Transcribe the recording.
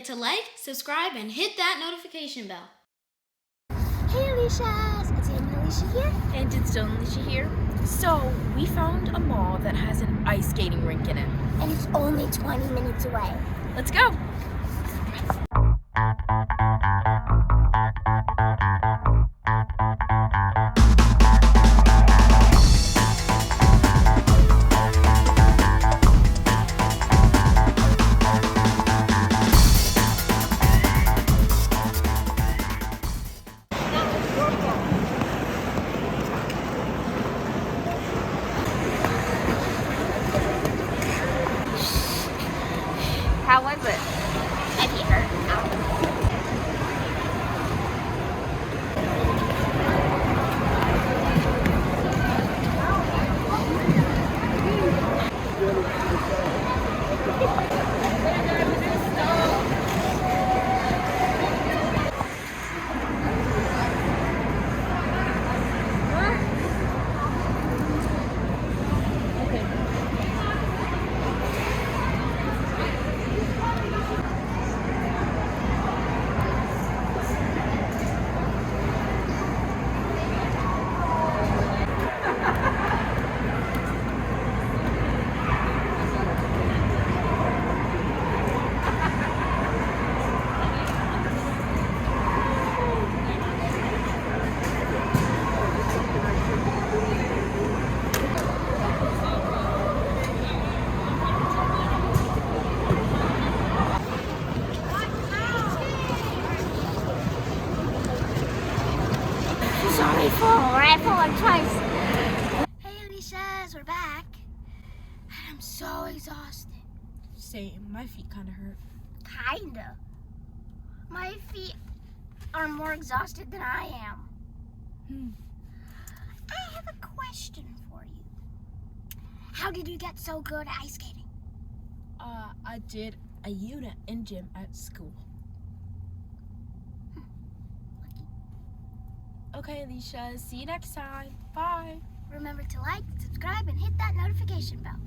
to like, subscribe, and hit that notification bell. Hey Alecia, it's Ann and Alecia here. And it's still Alecia here. So, we found a mall that has an ice skating rink in it. And it's only 20 minutes away. Let's go! How was it? Have you heard? Sorry for rappling twice. Hey Alecia, we're back. I'm so exhausted. Same. My feet kind of hurt. Kinda. My feet are more exhausted than I am. I have a question for you. How did you get so good at ice skating? I did a unit in gym at school. Lucky. Okay, Alecia. See you next time. Bye. Remember to like, subscribe, and hit that notification bell.